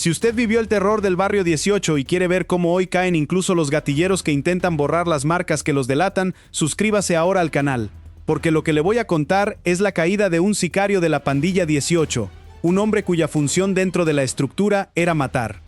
Si usted vivió el terror del barrio 18 y quiere ver cómo hoy caen incluso los gatilleros que intentan borrar las marcas que los delatan, suscríbase ahora al canal, porque lo que le voy a contar es la caída de un sicario de la pandilla 18, un hombre cuya función dentro de la estructura era matar.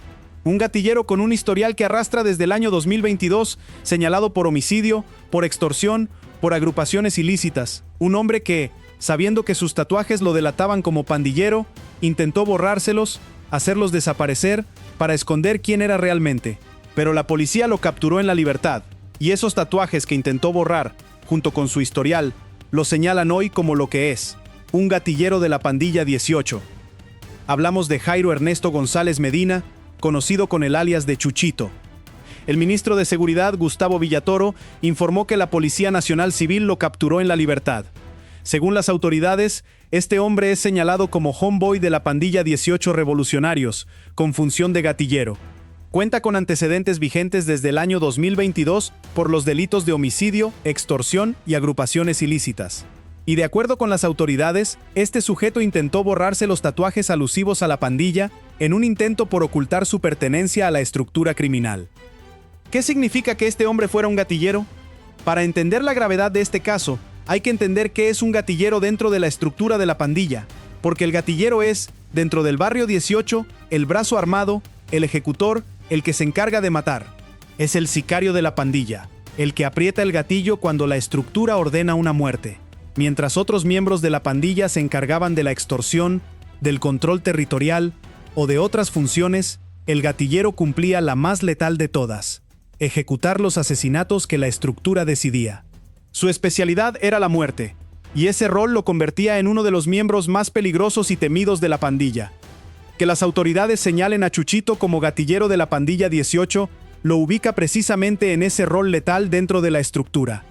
Un gatillero con un historial que arrastra desde el año 2022, señalado por homicidio, por extorsión, por agrupaciones ilícitas. Un hombre que, sabiendo que sus tatuajes lo delataban como pandillero, intentó borrárselos, hacerlos desaparecer, para esconder quién era realmente. Pero la policía lo capturó en la libertad, y esos tatuajes que intentó borrar, junto con su historial, lo señalan hoy como lo que es, un gatillero de la pandilla 18. Hablamos de Jairo Ernesto González Medina, conocido con el alias de Chuchito. El ministro de Seguridad, Gustavo Villatoro, informó que la Policía Nacional Civil lo capturó en la libertad. Según las autoridades, este hombre es señalado como homeboy de la pandilla 18 Revolucionarios, con función de gatillero. Cuenta con antecedentes vigentes desde el año 2022 por los delitos de homicidio, extorsión y agrupaciones ilícitas. Y de acuerdo con las autoridades, este sujeto intentó borrarse los tatuajes alusivos a la pandilla en un intento por ocultar su pertenencia a la estructura criminal. ¿Qué significa que este hombre fuera un gatillero? Para entender la gravedad de este caso, hay que entender qué es un gatillero dentro de la estructura de la pandilla, porque el gatillero es, dentro del barrio 18, el brazo armado, el ejecutor, el que se encarga de matar. Es el sicario de la pandilla, el que aprieta el gatillo cuando la estructura ordena una muerte. Mientras otros miembros de la pandilla se encargaban de la extorsión, del control territorial o de otras funciones, el gatillero cumplía la más letal de todas: ejecutar los asesinatos que la estructura decidía. Su especialidad era la muerte, y ese rol lo convertía en uno de los miembros más peligrosos y temidos de la pandilla. Que las autoridades señalen a Chuchito como gatillero de la pandilla 18 lo ubica precisamente en ese rol letal dentro de la estructura.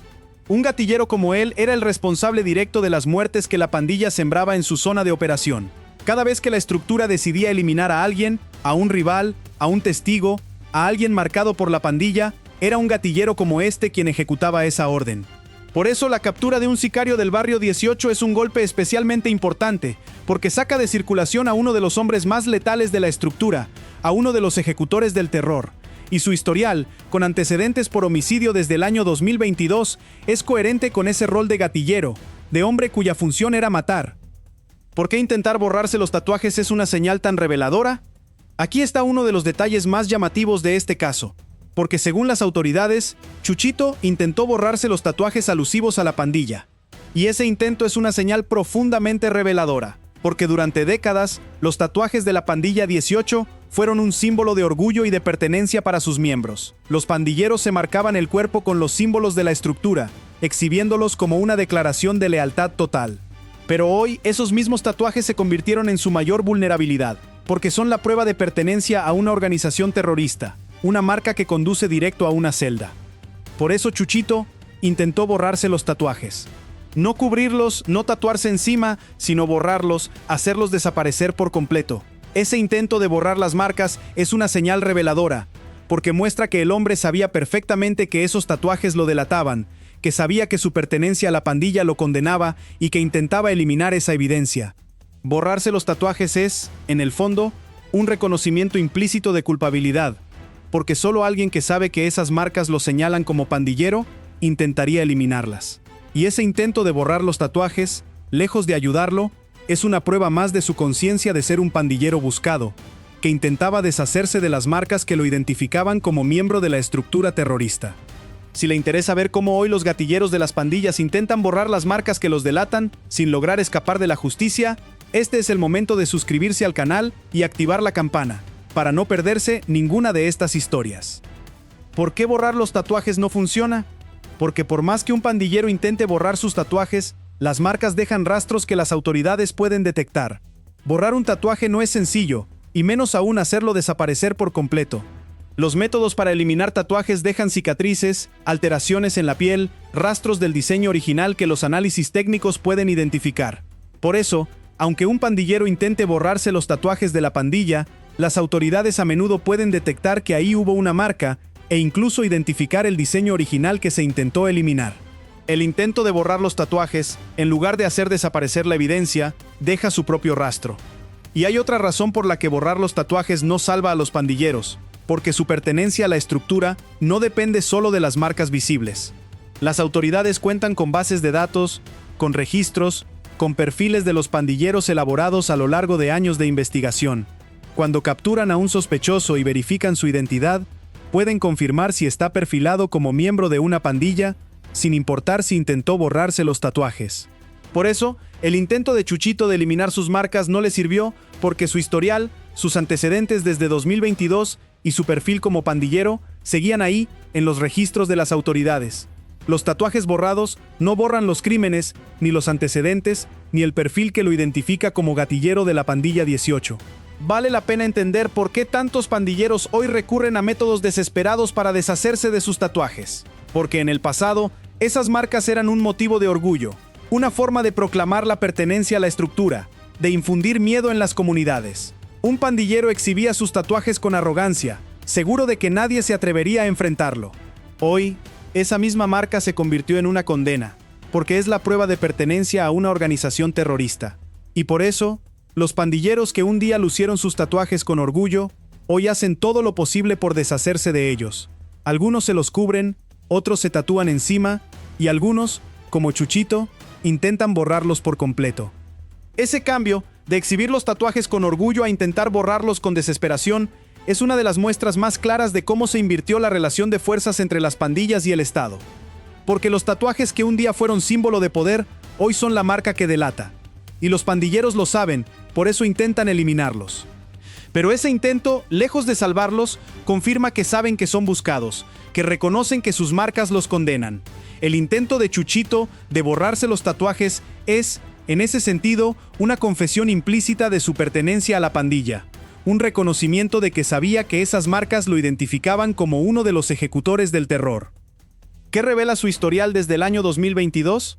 Un gatillero como él era el responsable directo de las muertes que la pandilla sembraba en su zona de operación. Cada vez que la estructura decidía eliminar a alguien, a un rival, a un testigo, a alguien marcado por la pandilla, era un gatillero como este quien ejecutaba esa orden. Por eso la captura de un sicario del barrio 18 es un golpe especialmente importante, porque saca de circulación a uno de los hombres más letales de la estructura, a uno de los ejecutores del terror. Y su historial, con antecedentes por homicidio desde el año 2022, es coherente con ese rol de gatillero, de hombre cuya función era matar. ¿Por qué intentar borrarse los tatuajes es una señal tan reveladora? Aquí está uno de los detalles más llamativos de este caso. Porque según las autoridades, Chuchito intentó borrarse los tatuajes alusivos a la pandilla. Y ese intento es una señal profundamente reveladora, porque durante décadas, los tatuajes de la pandilla 18 fueron un símbolo de orgullo y de pertenencia para sus miembros. Los pandilleros se marcaban el cuerpo con los símbolos de la estructura, exhibiéndolos como una declaración de lealtad total. Pero hoy, esos mismos tatuajes se convirtieron en su mayor vulnerabilidad, porque son la prueba de pertenencia a una organización terrorista, una marca que conduce directo a una celda. Por eso Chuchito intentó borrarse los tatuajes. No cubrirlos, no tatuarse encima, sino borrarlos, hacerlos desaparecer por completo. Ese intento de borrar las marcas es una señal reveladora, porque muestra que el hombre sabía perfectamente que esos tatuajes lo delataban, que sabía que su pertenencia a la pandilla lo condenaba y que intentaba eliminar esa evidencia. Borrarse los tatuajes es, en el fondo, un reconocimiento implícito de culpabilidad, porque solo alguien que sabe que esas marcas lo señalan como pandillero, intentaría eliminarlas. Y ese intento de borrar los tatuajes, lejos de ayudarlo, es una prueba más de su conciencia de ser un pandillero buscado, que intentaba deshacerse de las marcas que lo identificaban como miembro de la estructura terrorista. Si le interesa ver cómo hoy los gatilleros de las pandillas intentan borrar las marcas que los delatan, sin lograr escapar de la justicia, este es el momento de suscribirse al canal y activar la campana, para no perderse ninguna de estas historias. ¿Por qué borrar los tatuajes no funciona? Porque por más que un pandillero intente borrar sus tatuajes, las marcas dejan rastros que las autoridades pueden detectar. Borrar un tatuaje no es sencillo, y menos aún hacerlo desaparecer por completo. Los métodos para eliminar tatuajes dejan cicatrices, alteraciones en la piel, rastros del diseño original que los análisis técnicos pueden identificar. Por eso, aunque un pandillero intente borrarse los tatuajes de la pandilla, las autoridades a menudo pueden detectar que ahí hubo una marca e incluso identificar el diseño original que se intentó eliminar. El intento de borrar los tatuajes, en lugar de hacer desaparecer la evidencia, deja su propio rastro. Y hay otra razón por la que borrar los tatuajes no salva a los pandilleros, porque su pertenencia a la estructura no depende solo de las marcas visibles. Las autoridades cuentan con bases de datos, con registros, con perfiles de los pandilleros elaborados a lo largo de años de investigación. Cuando capturan a un sospechoso y verifican su identidad, pueden confirmar si está perfilado como miembro de una pandilla, sin importar si intentó borrarse los tatuajes. Por eso, el intento de Chuchito de eliminar sus marcas no le sirvió, porque su historial, sus antecedentes desde 2022 y su perfil como pandillero seguían ahí, en los registros de las autoridades. Los tatuajes borrados no borran los crímenes, ni los antecedentes, ni el perfil que lo identifica como gatillero de la pandilla 18. Vale la pena entender por qué tantos pandilleros hoy recurren a métodos desesperados para deshacerse de sus tatuajes. Porque en el pasado, esas marcas eran un motivo de orgullo, una forma de proclamar la pertenencia a la estructura, de infundir miedo en las comunidades. Un pandillero exhibía sus tatuajes con arrogancia, seguro de que nadie se atrevería a enfrentarlo. Hoy, esa misma marca se convirtió en una condena, porque es la prueba de pertenencia a una organización terrorista. Y por eso, los pandilleros que un día lucieron sus tatuajes con orgullo, hoy hacen todo lo posible por deshacerse de ellos. Algunos se los cubren, otros se tatúan encima, y algunos, como Chuchito, intentan borrarlos por completo. Ese cambio, de exhibir los tatuajes con orgullo a intentar borrarlos con desesperación, es una de las muestras más claras de cómo se invirtió la relación de fuerzas entre las pandillas y el Estado. Porque los tatuajes que un día fueron símbolo de poder, hoy son la marca que delata. Y los pandilleros lo saben, por eso intentan eliminarlos. Pero ese intento, lejos de salvarlos, confirma que saben que son buscados, que reconocen que sus marcas los condenan. El intento de Chuchito de borrarse los tatuajes es, en ese sentido, una confesión implícita de su pertenencia a la pandilla. Un reconocimiento de que sabía que esas marcas lo identificaban como uno de los ejecutores del terror. ¿Qué revela su historial desde el año 2022?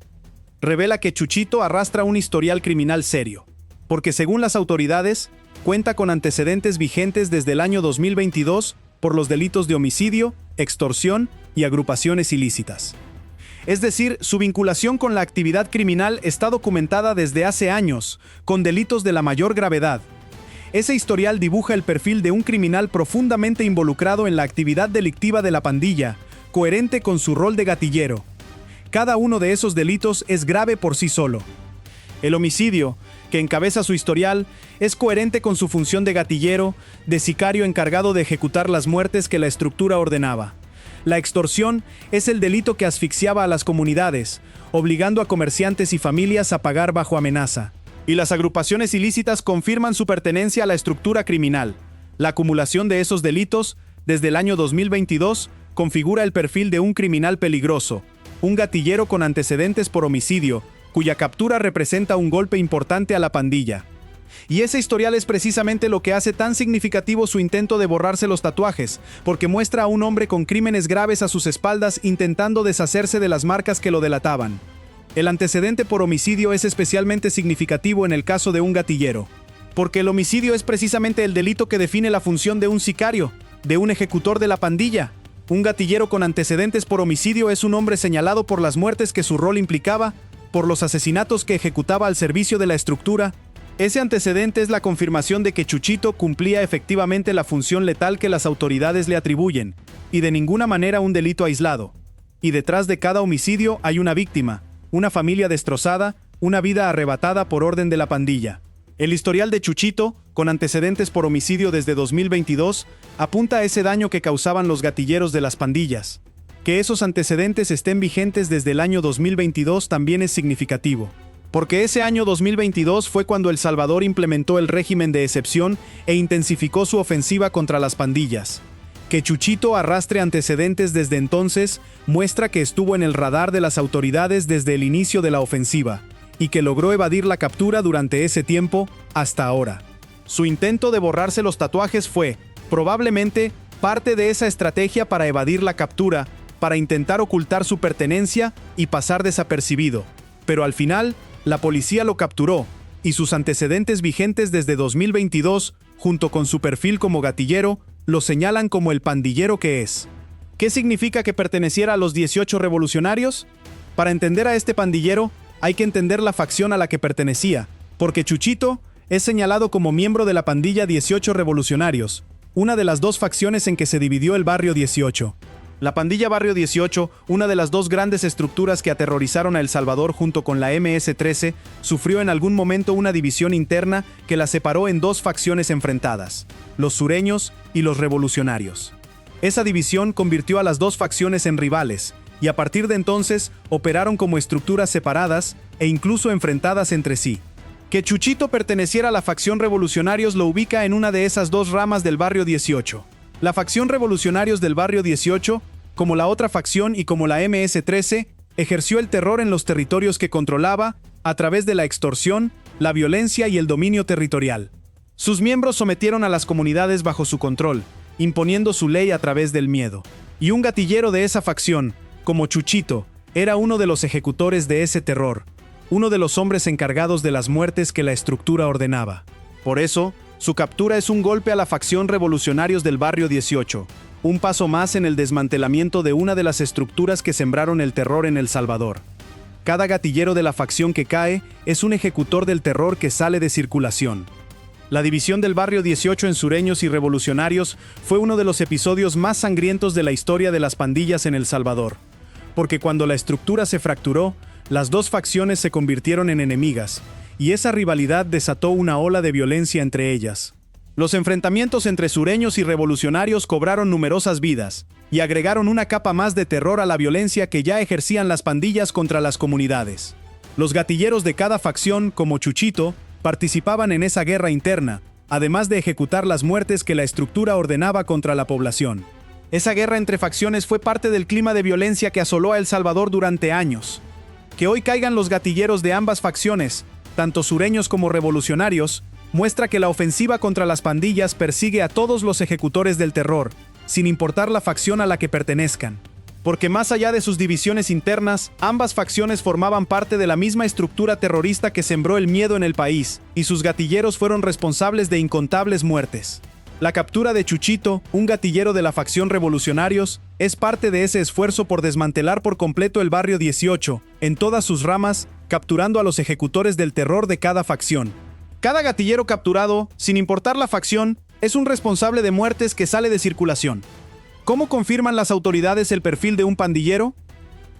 Revela que Chuchito arrastra un historial criminal serio, porque según las autoridades, cuenta con antecedentes vigentes desde el año 2022 por los delitos de homicidio, extorsión y agrupaciones ilícitas. Es decir, su vinculación con la actividad criminal está documentada desde hace años, con delitos de la mayor gravedad. Ese historial dibuja el perfil de un criminal profundamente involucrado en la actividad delictiva de la pandilla, coherente con su rol de gatillero. Cada uno de esos delitos es grave por sí solo. El homicidio, que encabeza su historial, es coherente con su función de gatillero, de sicario encargado de ejecutar las muertes que la estructura ordenaba. La extorsión es el delito que asfixiaba a las comunidades, obligando a comerciantes y familias a pagar bajo amenaza. Y las agrupaciones ilícitas confirman su pertenencia a la estructura criminal. La acumulación de esos delitos, desde el año 2022, configura el perfil de un criminal peligroso, un gatillero con antecedentes por homicidio, cuya captura representa un golpe importante a la pandilla. Y ese historial es precisamente lo que hace tan significativo su intento de borrarse los tatuajes, porque muestra a un hombre con crímenes graves a sus espaldas intentando deshacerse de las marcas que lo delataban. El antecedente por homicidio es especialmente significativo en el caso de un gatillero, porque el homicidio es precisamente el delito que define la función de un sicario, de un ejecutor de la pandilla. Un gatillero con antecedentes por homicidio es un hombre señalado por las muertes que su rol implicaba, por los asesinatos que ejecutaba al servicio de la estructura. Ese antecedente es la confirmación de que Chuchito cumplía efectivamente la función letal que las autoridades le atribuyen, y de ninguna manera un delito aislado. Y detrás de cada homicidio hay una víctima, una familia destrozada, una vida arrebatada por orden de la pandilla. El historial de Chuchito, con antecedentes por homicidio desde 2022, apunta a ese daño que causaban los gatilleros de las pandillas. Que esos antecedentes estén vigentes desde el año 2022 también es significativo. Porque ese año 2022 fue cuando El Salvador implementó el régimen de excepción e intensificó su ofensiva contra las pandillas. Que Chuchito arrastre antecedentes desde entonces muestra que estuvo en el radar de las autoridades desde el inicio de la ofensiva, y que logró evadir la captura durante ese tiempo, hasta ahora. Su intento de borrarse los tatuajes fue, probablemente, parte de esa estrategia para evadir la captura, para intentar ocultar su pertenencia y pasar desapercibido. Pero al final, la policía lo capturó, y sus antecedentes vigentes desde 2022, junto con su perfil como gatillero, lo señalan como el pandillero que es. ¿Qué significa que perteneciera a los 18 revolucionarios? Para entender a este pandillero, hay que entender la facción a la que pertenecía, porque Chuchito es señalado como miembro de la pandilla 18 Revolucionarios, una de las dos facciones en que se dividió el Barrio 18. La pandilla Barrio 18, una de las dos grandes estructuras que aterrorizaron a El Salvador junto con la MS-13, sufrió en algún momento una división interna que la separó en dos facciones enfrentadas, los sureños y los revolucionarios. Esa división convirtió a las dos facciones en rivales, y a partir de entonces operaron como estructuras separadas e incluso enfrentadas entre sí. Que Chuchito perteneciera a la facción Revolucionarios lo ubica en una de esas dos ramas del Barrio 18. La facción Revolucionarios del Barrio 18, como la otra facción y como la MS-13, ejerció el terror en los territorios que controlaba a través de la extorsión, la violencia y el dominio territorial. Sus miembros sometieron a las comunidades bajo su control, imponiendo su ley a través del miedo. Y un gatillero de esa facción, como Chuchito, era uno de los ejecutores de ese terror, uno de los hombres encargados de las muertes que la estructura ordenaba. Por eso, su captura es un golpe a la facción Revolucionarios del Barrio 18, un paso más en el desmantelamiento de una de las estructuras que sembraron el terror en El Salvador. Cada gatillero de la facción que cae es un ejecutor del terror que sale de circulación. La división del Barrio 18 en sureños y revolucionarios fue uno de los episodios más sangrientos de la historia de las pandillas en El Salvador, porque cuando la estructura se fracturó, las dos facciones se convirtieron en enemigas, y esa rivalidad desató una ola de violencia entre ellas. Los enfrentamientos entre sureños y revolucionarios cobraron numerosas vidas, y agregaron una capa más de terror a la violencia que ya ejercían las pandillas contra las comunidades. Los gatilleros de cada facción, como Chuchito, participaban en esa guerra interna, además de ejecutar las muertes que la estructura ordenaba contra la población. Esa guerra entre facciones fue parte del clima de violencia que asoló a El Salvador durante años. Que hoy caigan los gatilleros de ambas facciones, tanto sureños como revolucionarios, muestra que la ofensiva contra las pandillas persigue a todos los ejecutores del terror, sin importar la facción a la que pertenezcan. Porque más allá de sus divisiones internas, ambas facciones formaban parte de la misma estructura terrorista que sembró el miedo en el país, y sus gatilleros fueron responsables de incontables muertes. La captura de Chuchito, un gatillero de la facción Revolucionarios, es parte de ese esfuerzo por desmantelar por completo el Barrio 18, en todas sus ramas, capturando a los ejecutores del terror de cada facción. Cada gatillero capturado, sin importar la facción, es un responsable de muertes que sale de circulación. ¿Cómo confirman las autoridades el perfil de un pandillero?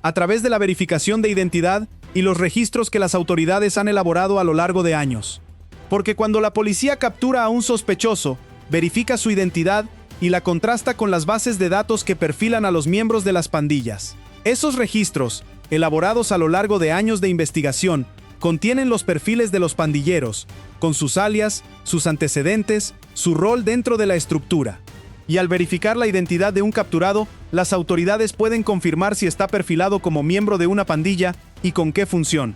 A través de la verificación de identidad y los registros que las autoridades han elaborado a lo largo de años. Porque cuando la policía captura a un sospechoso, verifica su identidad y la contrasta con las bases de datos que perfilan a los miembros de las pandillas. Esos registros, elaborados a lo largo de años de investigación, contienen los perfiles de los pandilleros, con sus alias, sus antecedentes, su rol dentro de la estructura. Y al verificar la identidad de un capturado, las autoridades pueden confirmar si está perfilado como miembro de una pandilla y con qué función.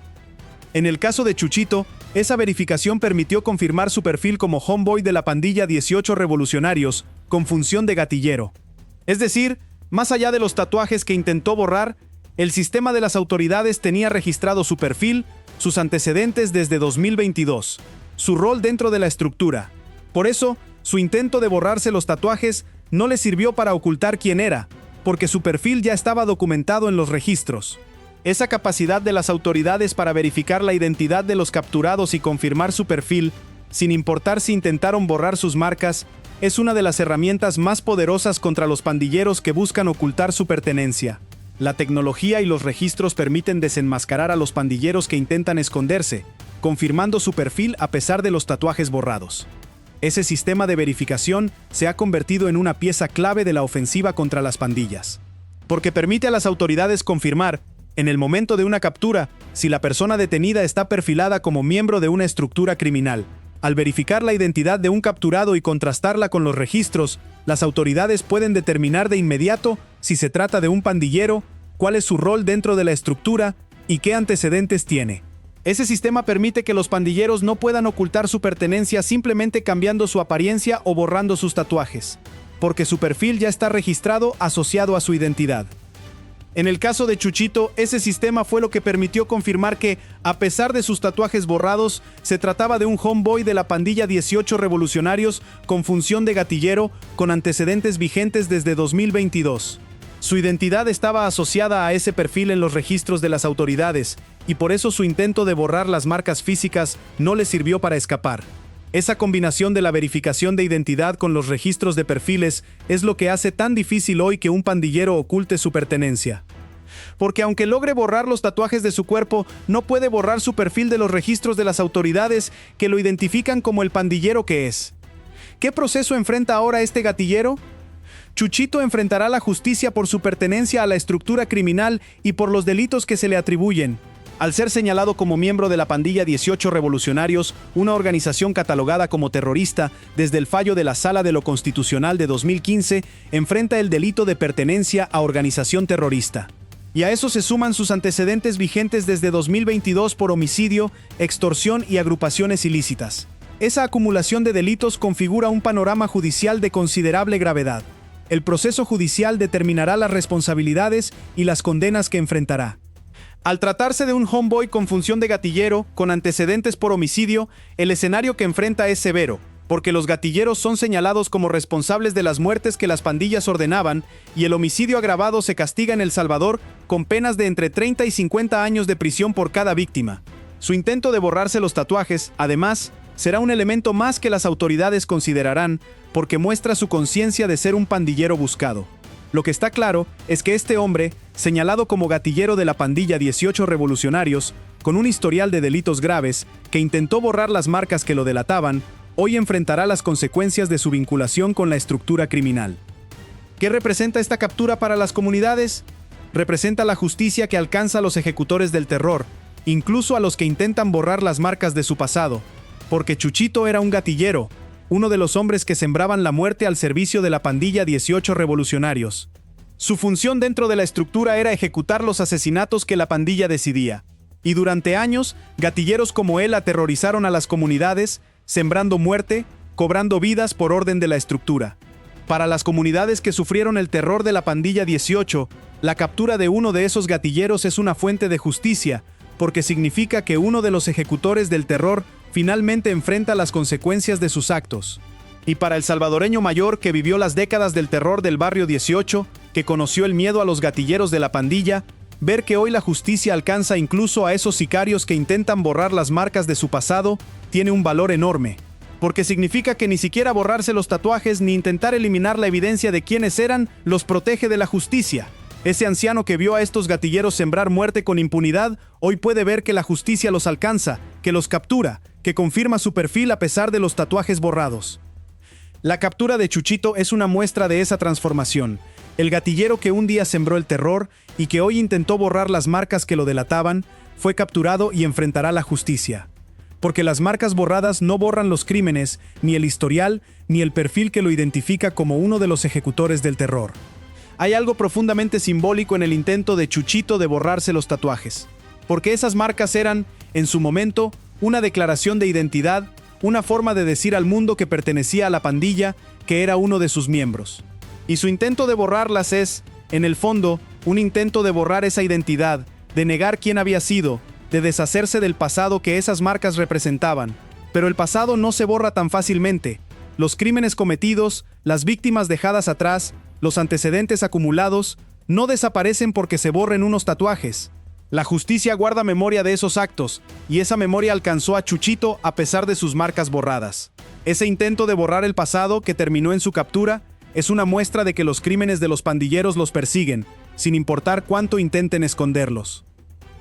En el caso de Chuchito, esa verificación permitió confirmar su perfil como homeboy de la pandilla 18 Revolucionarios, con función de gatillero. Es decir, más allá de los tatuajes que intentó borrar, el sistema de las autoridades tenía registrado su perfil, sus antecedentes desde 2022, su rol dentro de la estructura. Por eso, su intento de borrarse los tatuajes no le sirvió para ocultar quién era, porque su perfil ya estaba documentado en los registros. Esa capacidad de las autoridades para verificar la identidad de los capturados y confirmar su perfil, sin importar si intentaron borrar sus marcas, es una de las herramientas más poderosas contra los pandilleros que buscan ocultar su pertenencia. La tecnología y los registros permiten desenmascarar a los pandilleros que intentan esconderse, confirmando su perfil a pesar de los tatuajes borrados. Ese sistema de verificación se ha convertido en una pieza clave de la ofensiva contra las pandillas. Porque permite a las autoridades confirmar, en el momento de una captura, si la persona detenida está perfilada como miembro de una estructura criminal. Al verificar la identidad de un capturado y contrastarla con los registros, las autoridades pueden determinar de inmediato si se trata de un pandillero, cuál es su rol dentro de la estructura y qué antecedentes tiene. Ese sistema permite que los pandilleros no puedan ocultar su pertenencia simplemente cambiando su apariencia o borrando sus tatuajes, porque su perfil ya está registrado asociado a su identidad. En el caso de Chuchito, ese sistema fue lo que permitió confirmar que, a pesar de sus tatuajes borrados, se trataba de un homeboy de la pandilla 18 Revolucionarios con función de gatillero, con antecedentes vigentes desde 2022. Su identidad estaba asociada a ese perfil en los registros de las autoridades, y por eso su intento de borrar las marcas físicas no le sirvió para escapar. Esa combinación de la verificación de identidad con los registros de perfiles es lo que hace tan difícil hoy que un pandillero oculte su pertenencia. Porque aunque logre borrar los tatuajes de su cuerpo, no puede borrar su perfil de los registros de las autoridades que lo identifican como el pandillero que es. ¿Qué proceso enfrenta ahora este gatillero? Chuchito enfrentará la justicia por su pertenencia a la estructura criminal y por los delitos que se le atribuyen. Al ser señalado como miembro de la pandilla 18 Revolucionarios, una organización catalogada como terrorista desde el fallo de la Sala de lo Constitucional de 2015, enfrenta el delito de pertenencia a organización terrorista. Y a eso se suman sus antecedentes vigentes desde 2022 por homicidio, extorsión y agrupaciones ilícitas. Esa acumulación de delitos configura un panorama judicial de considerable gravedad. El proceso judicial determinará las responsabilidades y las condenas que enfrentará. Al tratarse de un homeboy con función de gatillero, con antecedentes por homicidio, el escenario que enfrenta es severo, porque los gatilleros son señalados como responsables de las muertes que las pandillas ordenaban, y el homicidio agravado se castiga en El Salvador con penas de entre 30 y 50 años de prisión por cada víctima. Su intento de borrarse los tatuajes, además, será un elemento más que las autoridades considerarán, porque muestra su conciencia de ser un pandillero buscado. Lo que está claro es que este hombre, señalado como gatillero de la pandilla 18 Revolucionarios, con un historial de delitos graves, que intentó borrar las marcas que lo delataban, hoy enfrentará las consecuencias de su vinculación con la estructura criminal. ¿Qué representa esta captura para las comunidades? Representa la justicia que alcanza a los ejecutores del terror, incluso a los que intentan borrar las marcas de su pasado, porque Chuchito era un gatillero, uno de los hombres que sembraban la muerte al servicio de la pandilla 18 Revolucionarios. Su función dentro de la estructura era ejecutar los asesinatos que la pandilla decidía. Y durante años, gatilleros como él aterrorizaron a las comunidades, sembrando muerte, cobrando vidas por orden de la estructura. Para las comunidades que sufrieron el terror de la pandilla 18, la captura de uno de esos gatilleros es una fuente de justicia, porque significa que uno de los ejecutores del terror finalmente enfrenta las consecuencias de sus actos. Y para el salvadoreño mayor que vivió las décadas del terror del barrio 18, que conoció el miedo a los gatilleros de la pandilla, ver que hoy la justicia alcanza incluso a esos sicarios que intentan borrar las marcas de su pasado, tiene un valor enorme, porque significa que ni siquiera borrarse los tatuajes ni intentar eliminar la evidencia de quiénes eran los protege de la justicia. Ese anciano que vio a estos gatilleros sembrar muerte con impunidad, hoy puede ver que la justicia los alcanza, que los captura, que confirma su perfil a pesar de los tatuajes borrados. La captura de Chuchito es una muestra de esa transformación. El gatillero que un día sembró el terror y que hoy intentó borrar las marcas que lo delataban, fue capturado y enfrentará la justicia. Porque las marcas borradas no borran los crímenes, ni el historial, ni el perfil que lo identifica como uno de los ejecutores del terror. Hay algo profundamente simbólico en el intento de Chuchito de borrarse los tatuajes. Porque esas marcas eran, en su momento, una declaración de identidad, una forma de decir al mundo que pertenecía a la pandilla, que era uno de sus miembros. Y su intento de borrarlas es, en el fondo, un intento de borrar esa identidad, de negar quién había sido, de deshacerse del pasado que esas marcas representaban. Pero el pasado no se borra tan fácilmente. Los crímenes cometidos, las víctimas dejadas atrás, los antecedentes acumulados, no desaparecen porque se borren unos tatuajes. La justicia guarda memoria de esos actos, y esa memoria alcanzó a Chuchito a pesar de sus marcas borradas. Ese intento de borrar el pasado, que terminó en su captura, es una muestra de que los crímenes de los pandilleros los persiguen, sin importar cuánto intenten esconderlos.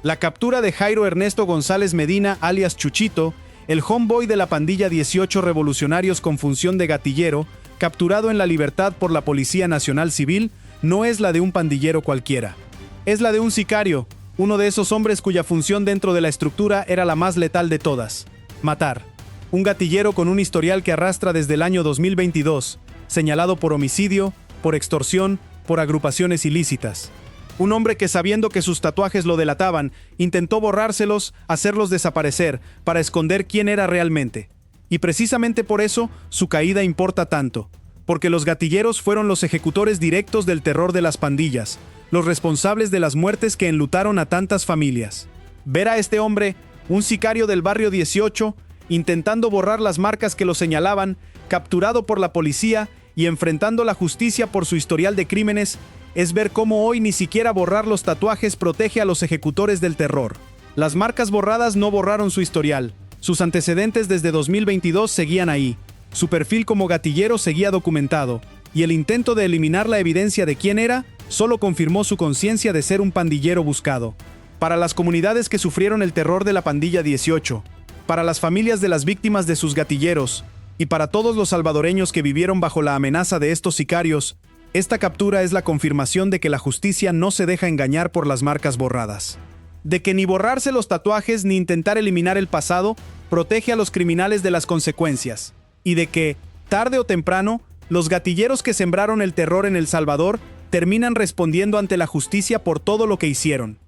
La captura de Jairo Ernesto González Medina, alias Chuchito, el homeboy de la pandilla 18 Revolucionarios con función de gatillero, capturado en la libertad por la Policía Nacional Civil, no es la de un pandillero cualquiera. Es la de un sicario, uno de esos hombres cuya función dentro de la estructura era la más letal de todas: matar. Un gatillero con un historial que arrastra desde el año 2022, señalado por homicidio, por extorsión, por agrupaciones ilícitas. Un hombre que, sabiendo que sus tatuajes lo delataban, intentó borrárselos, hacerlos desaparecer, para esconder quién era realmente. Y precisamente por eso, su caída importa tanto. Porque los gatilleros fueron los ejecutores directos del terror de las pandillas, los responsables de las muertes que enlutaron a tantas familias. Ver a este hombre, un sicario del barrio 18, intentando borrar las marcas que lo señalaban, capturado por la policía y enfrentando la justicia por su historial de crímenes, es ver cómo hoy ni siquiera borrar los tatuajes protege a los ejecutores del terror. Las marcas borradas no borraron su historial, Sus antecedentes desde 2022 seguían ahí, su perfil como gatillero seguía documentado, y el intento de eliminar la evidencia de quién era solo confirmó su conciencia de ser un pandillero buscado. Para las comunidades que sufrieron el terror de la pandilla 18, para las familias de las víctimas de sus gatilleros, y para todos los salvadoreños que vivieron bajo la amenaza de estos sicarios, esta captura es la confirmación de que la justicia no se deja engañar por las marcas borradas. De que ni borrarse los tatuajes ni intentar eliminar el pasado protege a los criminales de las consecuencias. Y de que, tarde o temprano, los gatilleros que sembraron el terror en El Salvador terminan respondiendo ante la justicia por todo lo que hicieron.